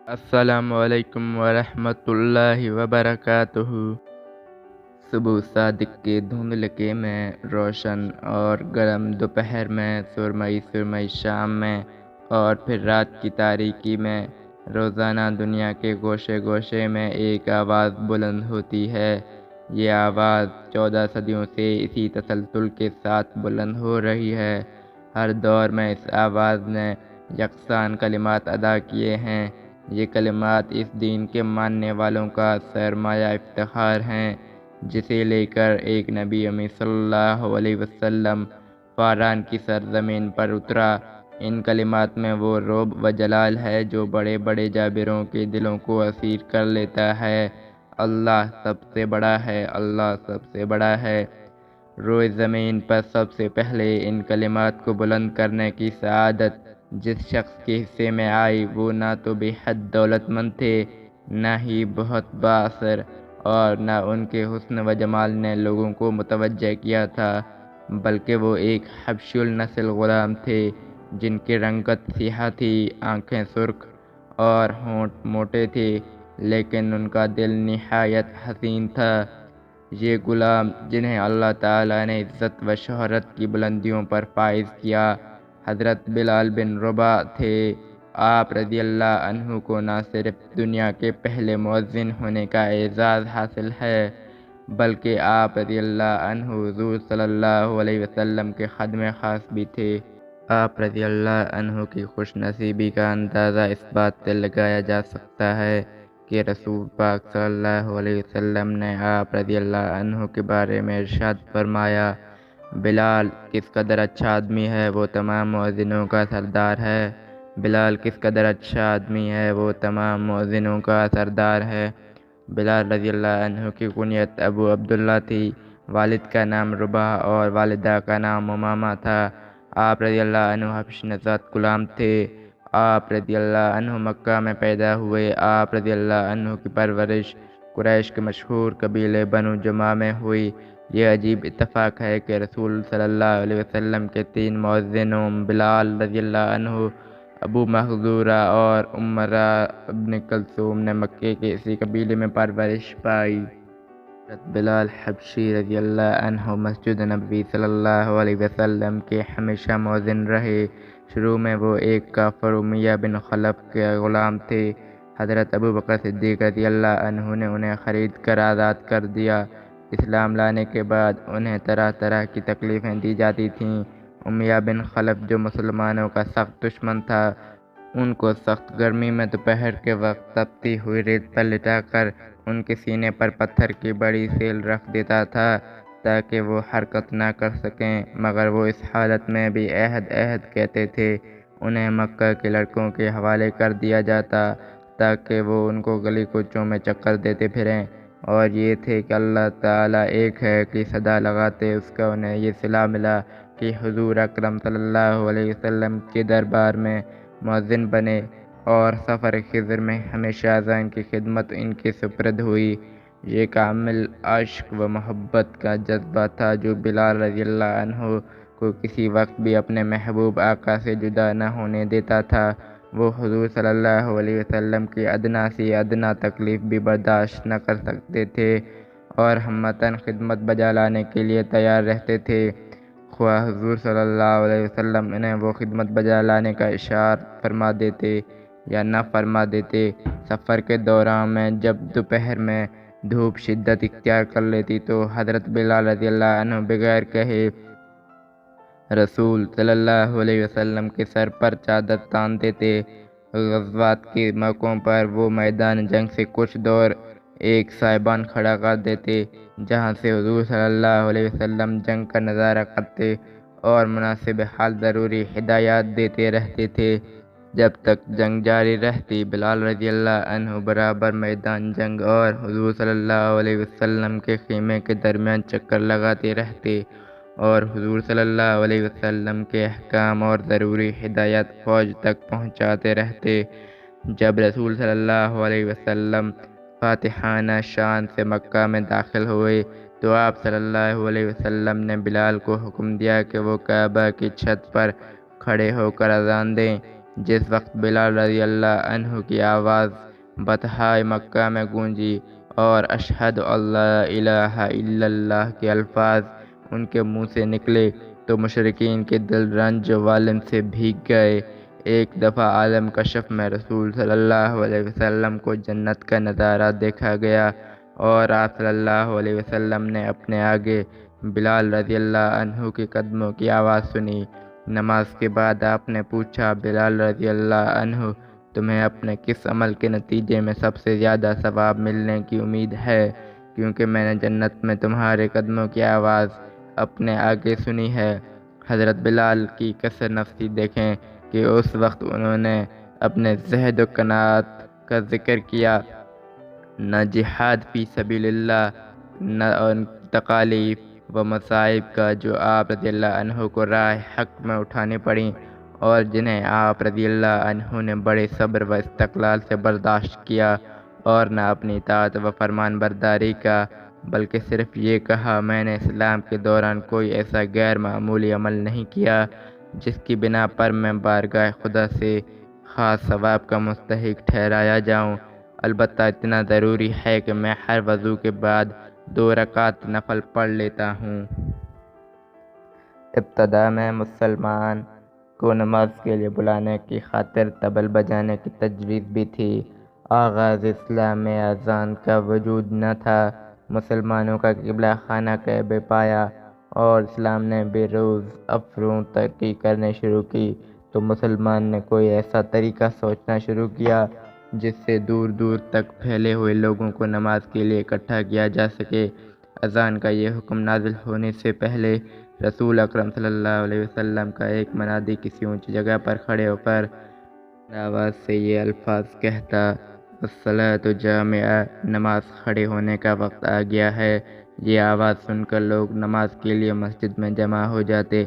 السلام علیکم ورحمۃ اللہ وبرکاتہ۔ صبح صادق کے دھندلکے میں روشن اور گرم دوپہر میں سرمئی شام میں اور پھر رات کی تاریکی میں روزانہ دنیا کے گوشے گوشے میں ایک آواز بلند ہوتی ہے۔ یہ آواز 14 صدیوں سے اسی تسلسل کے ساتھ بلند ہو رہی ہے۔ ہر دور میں اس آواز نے یکساں کلمات ادا کیے ہیں۔ یہ کلمات اس دین کے ماننے والوں کا سرمایہ افتخار ہیں، جسے لے کر ایک نبی امین صلی اللہ علیہ وسلم فاران کی سرزمین پر اترا۔ ان کلمات میں وہ رعب و جلال ہے جو بڑے بڑے جابروں کے دلوں کو اسیر کر لیتا ہے۔ اللہ سب سے بڑا ہے، اللہ سب سے بڑا ہے۔ روئے زمین پر سب سے پہلے ان کلمات کو بلند کرنے کی سعادت جس شخص کے حصے میں آئی، وہ نہ تو بے حد دولت مند تھے، نہ ہی بہت بااثر، اور نہ ان کے حسن و جمال نے لوگوں کو متوجہ کیا تھا، بلکہ وہ ایک حبشی النسل غلام تھے جن کی رنگت سیاہ تھی، آنکھیں سرخ اور ہونٹ موٹے تھے، لیکن ان کا دل نہایت حسین تھا۔ یہ غلام جنہیں اللہ تعالیٰ نے عزت و شہرت کی بلندیوں پر فائز کیا، حضرت بلال بن رباح تھے۔ آپ رضی اللہ عنہ کو نہ صرف دنیا کے پہلے مؤذن ہونے کا اعزاز حاصل ہے، بلکہ آپ رضی اللہ عنہ حضور صلی اللہ علیہ وسلم کے خادم خاص بھی تھے۔ آپ رضی اللہ عنہ کی خوش نصیبی کا اندازہ اس بات سے لگایا جا سکتا ہے کہ رسول پاک صلی اللہ علیہ وسلم نے آپ رضی اللہ عنہ کے بارے میں ارشاد فرمایا، بلال کس قدر اچھا آدمی ہے، وہ تمام مؤذنوں کا سردار ہے۔ بلال کس قدر اچھا آدمی ہے، وہ تمام مؤذنوں کا سردار ہے۔ بلال رضی اللہ عنہ کی کنیت ابو عبداللہ تھی۔ والد کا نام رباح اور والدہ کا نام امامہ تھا۔ آپ رضی اللہ عنہ حبشی نژاد غلام تھے۔ آپ رضی اللہ عنہ مکہ میں پیدا ہوئے۔ آپ رضی اللہ عنہ کی پرورش قریش کے مشہور قبیلے بنو جمح میں ہوئی۔ یہ عجیب اتفاق ہے کہ رسول صلی اللہ علیہ وسلم کے 3 مؤذنوں بلال رضی اللہ عنہ، ابو محذورہ اور عمرہ ابن کلثوم نے مکے کے اسی قبیلے میں پرورش پائی۔ حضرت بلال حبشی رضی اللہ عنہ مسجد نبوی صلی اللہ علیہ وسلم کے ہمیشہ مؤذن رہے۔ شروع میں وہ ایک کافر امیہ بن خلف کے غلام تھے۔ حضرت ابوبکر صدیق رضی اللہ عنہ نے انہیں خرید کر آزاد کر دیا۔ اسلام لانے کے بعد انہیں طرح طرح کی تکلیفیں دی جاتی تھیں۔ امیہ بن خلف جو مسلمانوں کا سخت دشمن تھا، ان کو سخت گرمی میں دوپہر کے وقت تپتی ہوئی ریت پر لٹا کر ان کے سینے پر پتھر کی بڑی سیل رکھ دیتا تھا تاکہ وہ حرکت نہ کر سکیں، مگر وہ اس حالت میں بھی عہد عہد کہتے تھے۔ انہیں مکہ کے لڑکوں کے حوالے کر دیا جاتا تاکہ وہ ان کو گلی کوچوں میں چکر دیتے پھریں، اور یہ تھے کہ اللہ تعالیٰ ایک ہے کی صدا لگاتے اس کا انہیں یہ صلہ ملا کہ حضور اکرم صلی اللہ علیہ وسلم کے دربار میں مؤذن بنے، اور سفر خضر میں ہمیشہ اذان کی خدمت ان کے سپرد ہوئی۔ یہ کامل عشق و محبت کا جذبہ تھا جو بلال رضی اللہ عنہ کو کسی وقت بھی اپنے محبوب آقا سے جدا نہ ہونے دیتا تھا۔ وہ حضور صلی اللہ علیہ وسلم کی ادنیٰ سے ادنیٰ تکلیف بھی برداشت نہ کر سکتے تھے اور ہمتاً خدمت بجا لانے کے لیے تیار رہتے تھے، خواہ حضور صلی اللہ علیہ وسلم انہیں وہ خدمت بجا لانے کا اشارہ فرما دیتے یا نہ فرما دیتے۔ سفر کے دوران میں جب دوپہر میں دھوپ شدت اختیار کر لیتی تو حضرت بلال رضی اللہ عنہ بغیر کہے رسول صلی اللہ علیہ وسلم کے سر پر چادر تان دیتے۔ غزوات کے موقعوں پر وہ میدان جنگ سے کچھ دور ایک سائبان کھڑا کر دیتے جہاں سے حضور صلی اللہ علیہ وسلم جنگ کا نظارہ کرتے اور مناسب حال ضروری ہدایات دیتے رہتے تھے۔ جب تک جنگ جاری رہتی، بلال رضی اللہ عنہ برابر میدان جنگ اور حضور صلی اللہ علیہ وسلم کے خیمے کے درمیان چکر لگاتے رہتے اور حضور صلی اللہ علیہ وسلم کے احکام اور ضروری ہدایات فوج تک پہنچاتے رہتے۔ جب رسول صلی اللہ علیہ وسلم فاتحانہ شان سے مکہ میں داخل ہوئے تو آپ صلی اللہ علیہ وسلم نے بلال کو حکم دیا کہ وہ کعبہ کی چھت پر کھڑے ہو کر اذان دیں۔ جس وقت بلال رضی اللہ عنہ کی آواز بطحائے مکہ میں گونجی اور اشہد اللہ الہ الا اللہ کے الفاظ ان کے منہ سے نکلے تو مشرکین کے دل رنج و والم سے بھیگ گئے۔ ایک دفعہ عالم کشف میں رسول صلی اللہ علیہ وسلم کو جنت کا نظارہ دیکھا گیا اور آپ صلی اللہ علیہ وسلم نے اپنے آگے بلال رضی اللہ عنہ کے قدموں کی آواز سنی۔ نماز کے بعد آپ نے پوچھا، بلال رضی اللہ عنہ، تمہیں اپنے کس عمل کے نتیجے میں سب سے زیادہ ثواب ملنے کی امید ہے؟ کیونکہ میں نے جنت میں تمہارے قدموں کی آواز اپنے آگے سنی ہے۔ حضرت بلال کی کثر نفسی دیکھیں کہ اس وقت انہوں نے اپنے زہد و قناعت کا ذکر کیا، نہ جہاد فی سبیل اللہ، نہ ان تکالیف و مصائب کا جو آپ رضی اللہ عنہ کو راہ حق میں اٹھانی پڑیں اور جنہیں آپ رضی اللہ عنہ نے بڑے صبر و استقلال سے برداشت کیا، اور نہ اپنی اطاعت و فرمان برداری کا، بلکہ صرف یہ کہا، میں نے اسلام کے دوران کوئی ایسا غیر معمولی عمل نہیں کیا جس کی بنا پر میں بارگاہ خدا سے خاص ثواب کا مستحق ٹھہرایا جاؤں۔ البتہ اتنا ضروری ہے کہ میں ہر وضو کے بعد 2 رکعت نفل پڑھ لیتا ہوں۔ ابتدا میں مسلمان کو نماز کے لیے بلانے کی خاطر طبل بجانے کی تجویز بھی تھی۔ آغاز اسلام میں اذان کا وجود نہ تھا۔ مسلمانوں کا قبلہ خانہ کعبہ پایا اور اسلام نے بے روز افروں ترقی کرنے شروع کی تو مسلمان نے کوئی ایسا طریقہ سوچنا شروع کیا جس سے دور دور تک پھیلے ہوئے لوگوں کو نماز کے لیے اکٹھا کیا جا سکے۔ اذان کا یہ حکم نازل ہونے سے پہلے رسول اکرم صلی اللہ علیہ وسلم کا ایک منادی کسی اونچی جگہ پر کھڑے ہو کر آواز سے یہ الفاظ کہتا، الصلاۃ جامعہ، نماز کھڑے ہونے کا وقت آ گیا ہے۔ یہ آواز سن کر لوگ نماز کے لیے مسجد میں جمع ہو جاتے۔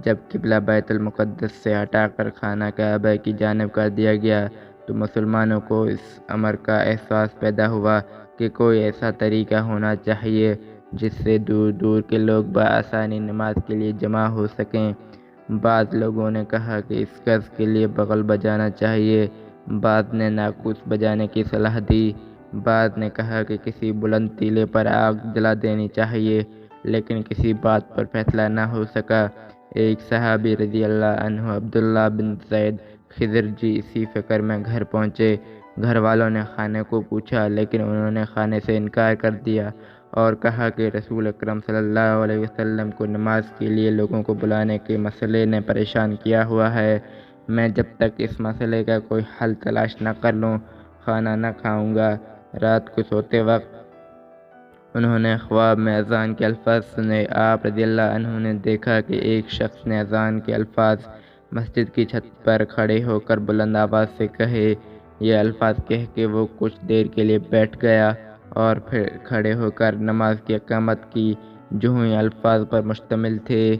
جب قبلہ بیت المقدس سے ہٹا کر خانہ کعبہ کی جانب کر دیا گیا تو مسلمانوں کو اس امر کا احساس پیدا ہوا کہ کوئی ایسا طریقہ ہونا چاہیے جس سے دور دور کے لوگ بآسانی نماز کے لیے جمع ہو سکیں۔ بعض لوگوں نے کہا کہ اس غرض کے لیے بغل بجانا چاہیے، بعض نے ناقوس بجانے کی صلاح دی، بعض نے کہا کہ کسی بلند ٹیلے پر آگ جلا دینی چاہیے، لیکن کسی بات پر فیصلہ نہ ہو سکا۔ ایک صحابی رضی اللہ عنہ عبداللہ بن زید خضرجی اسی فکر میں گھر پہنچے۔ گھر والوں نے خانے کو پوچھا لیکن انہوں نے کھانے سے انکار کر دیا اور کہا کہ رسول اکرم صلی اللہ علیہ وسلم کو نماز کے لیے لوگوں کو بلانے کے مسئلے نے پریشان کیا ہوا ہے، میں جب تک اس مسئلے کا کوئی حل تلاش نہ کر لوں کھانا نہ کھاؤں گا۔ رات کو سوتے وقت انہوں نے خواب میں اذان کے الفاظ سنے۔ آپ رضی اللہ عنہ نے دیکھا کہ ایک شخص نے اذان کے الفاظ مسجد کی چھت پر کھڑے ہو کر بلند آواز سے کہے۔ یہ الفاظ کہہ کے وہ کچھ دیر کے لیے بیٹھ گیا اور پھر کھڑے ہو کر نماز کی اقامت کی، جو ان الفاظ پر مشتمل تھے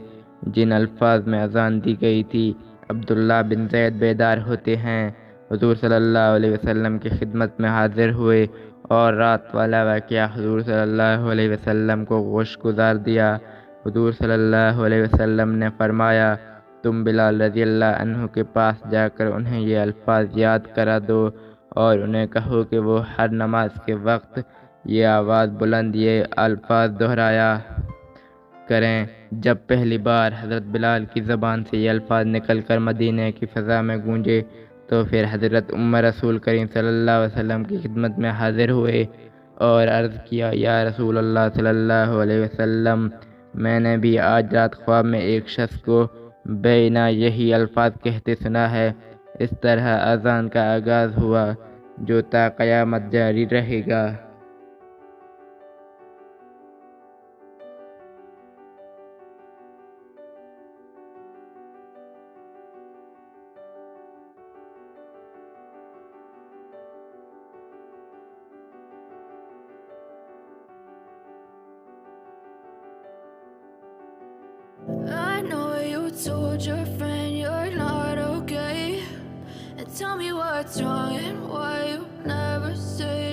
جن الفاظ میں اذان دی گئی تھی۔ عبداللہ بن زید بیدار ہوتے ہیں، حضور صلی اللہ علیہ وسلم کی خدمت میں حاضر ہوئے اور رات والا واقعہ حضور صلی اللہ علیہ وسلم کو گوش گزار دیا۔ حضور صلی اللہ علیہ وسلم نے فرمایا، تم بلال رضی اللہ عنہ کے پاس جا کر انہیں یہ الفاظ یاد کرا دو اور انہیں کہو کہ وہ ہر نماز کے وقت یہ آواز بلند یہ الفاظ دہرایا کریں۔ جب پہلی بار حضرت بلال کی زبان سے یہ الفاظ نکل کر مدینہ کی فضا میں گونجے تو پھر حضرت رسول کریم صلی اللہ علیہ وسلم کی خدمت میں حاضر ہوئے اور عرض کیا، یا رسول اللہ صلی اللہ علیہ وسلم، میں نے بھی آج رات خواب میں ایک شخص کو بینا یہی الفاظ کہتے سنا ہے۔ اس طرح اذان کا آغاز ہوا جو تا قیامت جاری رہے گا۔ I know you told your friend you're not okay, and tell me what's wrong and why you never say